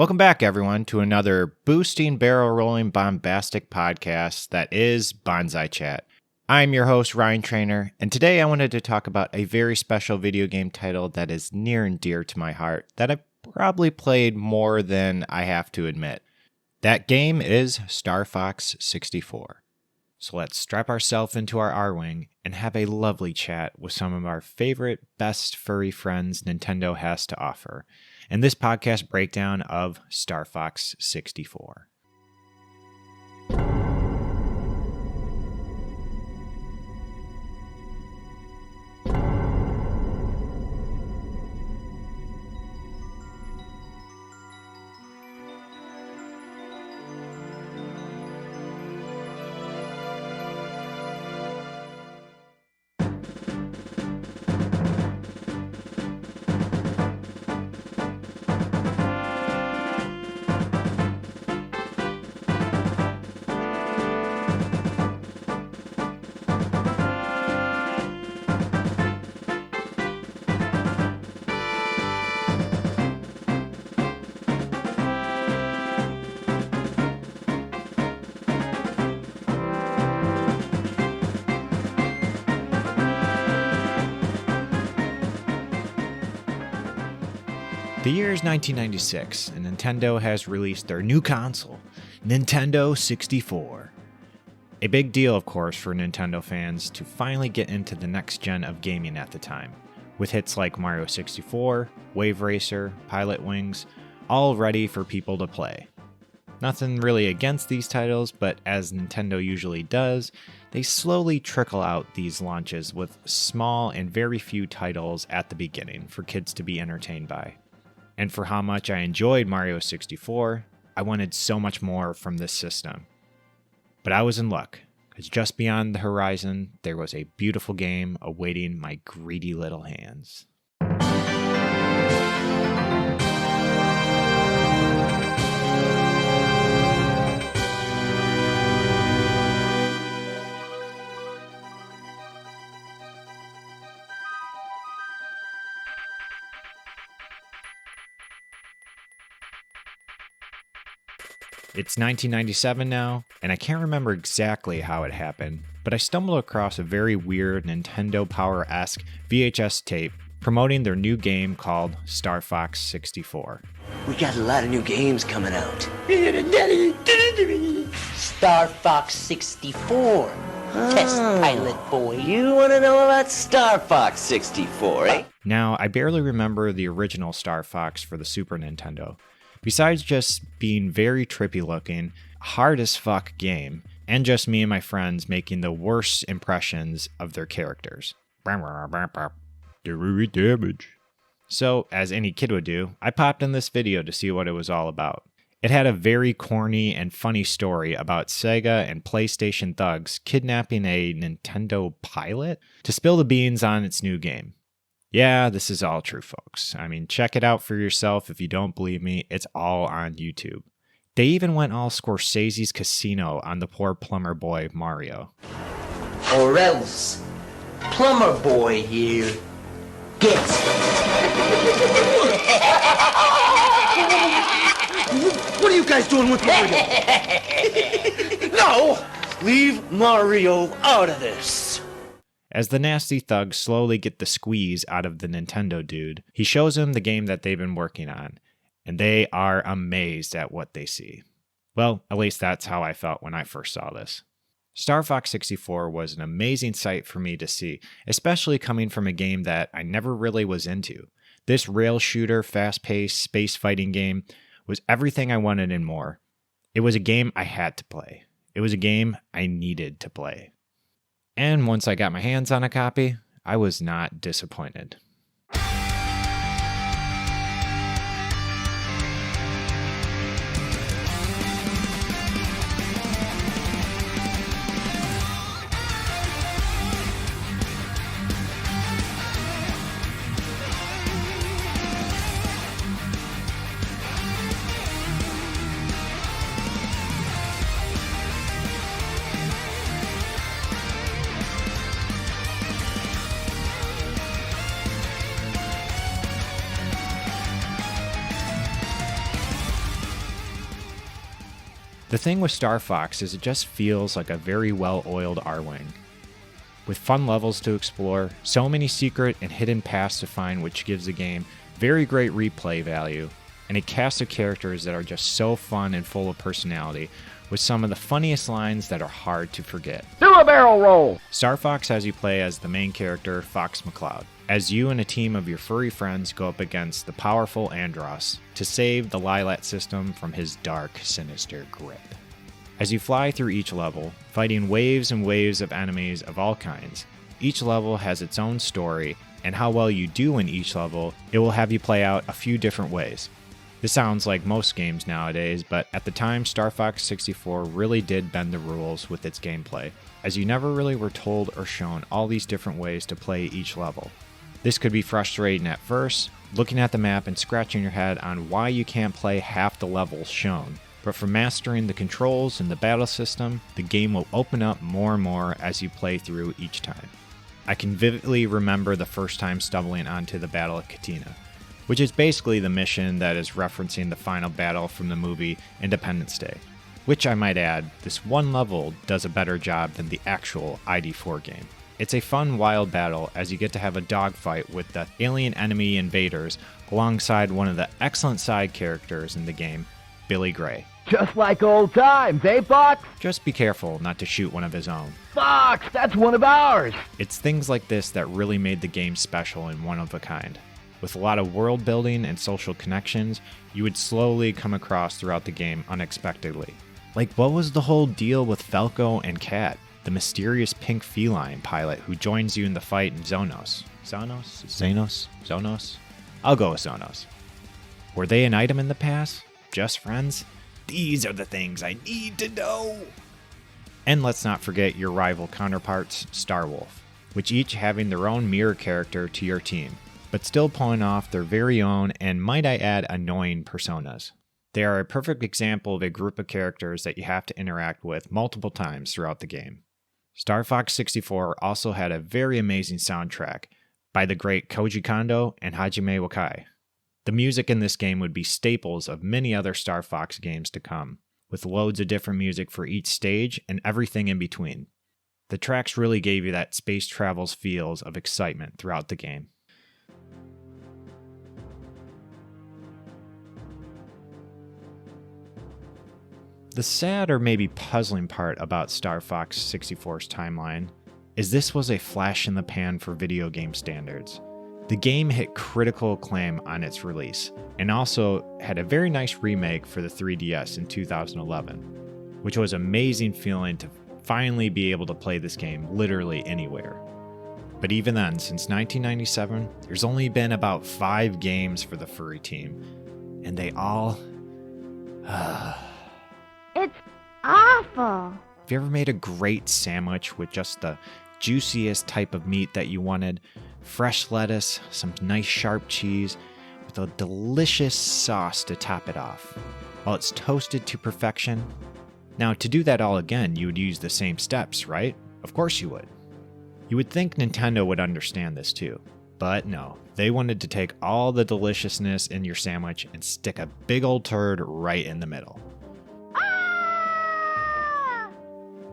Welcome back, everyone, to another boosting, barrel-rolling, bombastic podcast that is Banzai Chat. I'm your host, Ryan Trainer, and today I wanted to talk about a very special video game title that is near and dear to my heart that I've probably played more than I have to admit. That game is Star Fox 64. So let's strap ourselves into our R-Wing and have a lovely chat with some of our favorite, best furry friends Nintendo has to offer in this podcast breakdown of Star Fox 64. The year is 1996, and Nintendo has released their new console, Nintendo 64. A big deal, of course, for Nintendo fans to finally get into the next gen of gaming at the time, with hits like Mario 64, Wave Racer, Pilot Wings, all ready for people to play. Nothing really against these titles, but as Nintendo usually does, they slowly trickle out these launches with small and very few titles at the beginning for kids to be entertained by. And for how much I enjoyed Mario 64, I wanted so much more from this system. But I was in luck, because just beyond the horizon, there was a beautiful game awaiting my greedy little hands. It's 1997 now, and I can't remember exactly how it happened, but I stumbled across a very weird Nintendo Power-esque VHS tape promoting their new game called Star Fox 64. We got a lot of new games coming out. Star Fox 64. Test pilot boy. You want to know about Star Fox 64, eh? Now, I barely remember the original Star Fox for the Super Nintendo. Besides just being very trippy looking, hard as fuck game, and just me and my friends making the worst impressions of their characters. So, as any kid would do, I popped in this video to see what it was all about. It had a very corny and funny story about Sega and PlayStation thugs kidnapping a Nintendo pilot to spill the beans on its new game. Yeah, this is all true, folks. I mean, check it out for yourself if you don't believe me. It's all on YouTube. They even went all Scorsese's Casino on the poor plumber boy, Mario. Or else, plumber boy here gets What are you guys doing with Mario? No! Leave Mario out of this. As the nasty thugs slowly get the squeeze out of the Nintendo dude, he shows them the game that they've been working on, and they are amazed at what they see. Well, at least that's how I felt when I first saw this. Star Fox 64 was an amazing sight for me to see, especially coming from a game that I never really was into. This rail shooter, fast-paced, space fighting game was everything I wanted and more. It was a game I had to play. It was a game I needed to play. And once I got my hands on a copy, I was not disappointed. The thing with Star Fox is it just feels like a very well-oiled R-Wing. With fun levels to explore, so many secret and hidden paths to find, which gives the game very great replay value, and a cast of characters that are just so fun and full of personality, with some of the funniest lines that are hard to forget. Do a barrel roll! Star Fox has you play as the main character, Fox McCloud, as you and a team of your furry friends go up against the powerful Andross to save the Laylat system from his dark, sinister grip. As you fly through each level, fighting waves and waves of enemies of all kinds, each level has its own story, and how well you do in each level, it will have you play out a few different ways. This sounds like most games nowadays, but at the time, Star Fox 64 really did bend the rules with its gameplay, as you never really were told or shown all these different ways to play each level. This could be frustrating at first, looking at the map and scratching your head on why you can't play half the levels shown, but from mastering the controls and the battle system, the game will open up more and more as you play through each time. I can vividly remember the first time stumbling onto the Battle of Katina, which is basically the mission that is referencing the final battle from the movie Independence Day, which I might add, this one level does a better job than the actual ID4 game. It's a fun, wild battle as you get to have a dogfight with the alien enemy invaders alongside one of the excellent side characters in the game, Billy Gray. Just like old times, eh, Fox? Just be careful not to shoot one of his own. Fox, that's one of ours! It's things like this that really made the game special and one of a kind. With a lot of world building and social connections, you would slowly come across throughout the game unexpectedly. Like, what was the whole deal with Falco and Cat, the mysterious pink feline pilot who joins you in the fight in Zonos? Zonos? I'll go with Zonos. Were they an item in the past? Just friends? These are the things I need to know! And let's not forget your rival counterparts, Starwolf, which each having their own mirror character to your team, but still pulling off their very own and, might I add, annoying personas. They are a perfect example of a group of characters that you have to interact with multiple times throughout the game. Star Fox 64 also had a very amazing soundtrack by the great Koji Kondo and Hajime Wakai. The music in this game would be staples of many other Star Fox games to come, with loads of different music for each stage and everything in between. The tracks really gave you that space travels feels of excitement throughout the game. The sad or maybe puzzling part about Star Fox 64's timeline is this was a flash in the pan for video game standards. The game hit critical acclaim on its release, and also had a very nice remake for the 3DS in 2011, which was an amazing feeling to finally be able to play this game literally anywhere. But even then, since 1997, there's only been about 5 games for the furry team, and they all... It's awful. Have you ever made a great sandwich with just the juiciest type of meat that you wanted? Fresh lettuce, some nice sharp cheese, with a delicious sauce to top it off, while it's toasted to perfection? Now, to do that all again, you would use the same steps, right? Of course you would. You would think Nintendo would understand this too, but no. They wanted to take all the deliciousness in your sandwich and stick a big old turd right in the middle.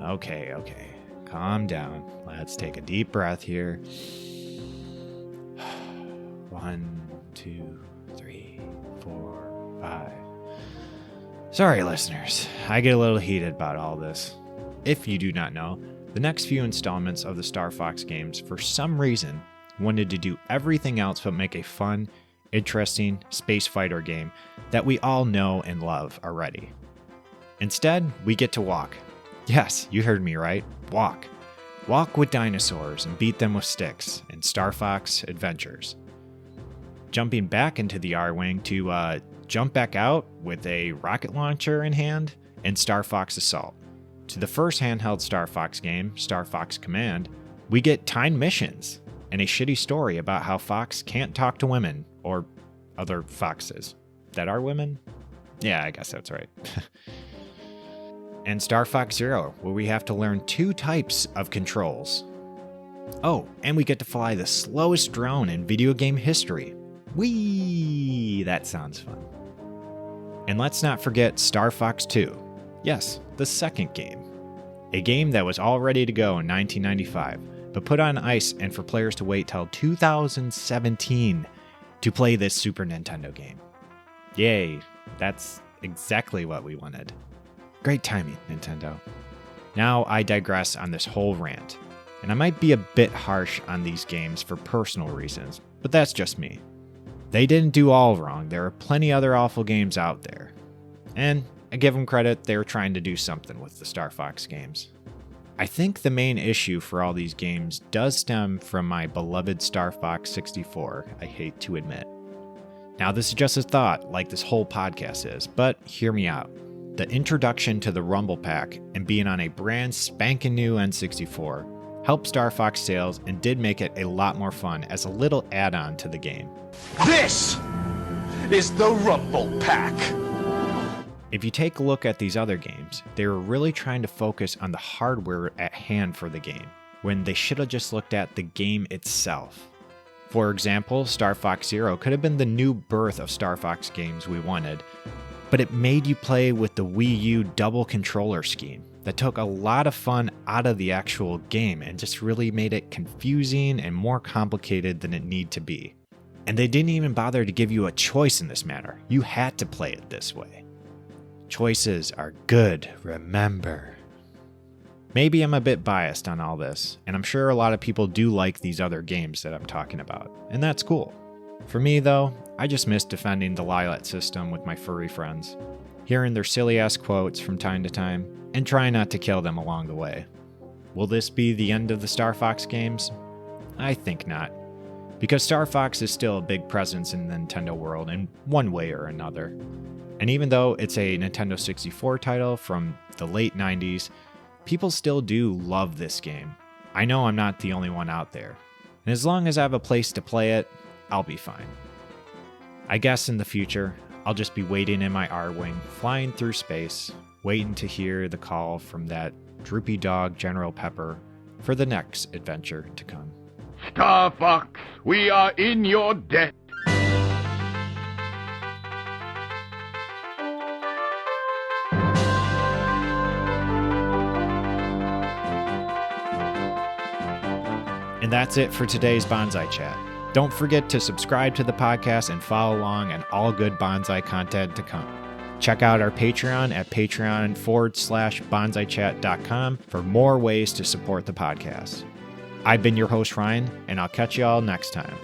Okay. Calm down. Let's take a deep breath here. 1, 2, 3, 4, 5. Sorry, listeners. I get a little heated about all this. If you do not know, the next few installments of the Star Fox games, for some reason, wanted to do everything else but make a fun, interesting space fighter game that we all know and love already. Instead, we get to walk. Yes, you heard me right. Walk. Walk with dinosaurs and beat them with sticks in Star Fox Adventures. Jumping back into the R-Wing to jump back out with a rocket launcher in hand in Star Fox Assault. To the first handheld Star Fox game, Star Fox Command, we get timed missions and a shitty story about how Fox can't talk to women, or other foxes. That are women? Yeah, I guess that's right. And Star Fox Zero, where we have to learn 2 types of controls. Oh, and we get to fly the slowest drone in video game history. Whee! That sounds fun. And let's not forget Star Fox 2, Yes, the second game. A game that was all ready to go in 1995, but put on ice and for players to wait till 2017 to play this Super Nintendo game. Yay, that's exactly what we wanted. Great timing, Nintendo. Now I digress on this whole rant, and I might be a bit harsh on these games for personal reasons, but that's just me. They didn't do all wrong, there are plenty other awful games out there. And I give them credit, they were trying to do something with the Star Fox games. I think the main issue for all these games does stem from my beloved Star Fox 64, I hate to admit. Now this is just a thought, like this whole podcast is, but hear me out. The introduction to the Rumble Pack and being on a brand spanking new N64 helped Star Fox sales and did make it a lot more fun as a little add-on to the game. This is the Rumble Pack. If you take a look at these other games, they were really trying to focus on the hardware at hand for the game, when they should have just looked at the game itself. For example, Star Fox Zero could have been the new birth of Star Fox games we wanted, but it made you play with the Wii U double controller scheme that took a lot of fun out of the actual game and just really made it confusing and more complicated than it needed to be. And they didn't even bother to give you a choice in this matter. You had to play it this way. Choices are good, remember. Maybe I'm a bit biased on all this, and I'm sure a lot of people do like these other games that I'm talking about, and that's cool. For me though, I just miss defending the Laylat system with my furry friends, hearing their silly ass quotes from time to time, and trying not to kill them along the way. Will this be the end of the Star Fox games? I think not, because Star Fox is still a big presence in the Nintendo world in one way or another. And even though it's a Nintendo 64 title from the late 90s, people still do love this game. I know I'm not the only one out there. And as long as I have a place to play it, I'll be fine. I guess in the future, I'll just be waiting in my R-Wing, flying through space, waiting to hear the call from that droopy dog General Pepper for the next adventure to come. Star Fox, we are in your debt. And that's it for today's Banzai Chat. Don't forget to subscribe to the podcast and follow along on all good Banzai content to come. Check out our Patreon at patreon.com/banzaichat.com for more ways to support the podcast. I've been your host, Ryan, and I'll catch you all next time.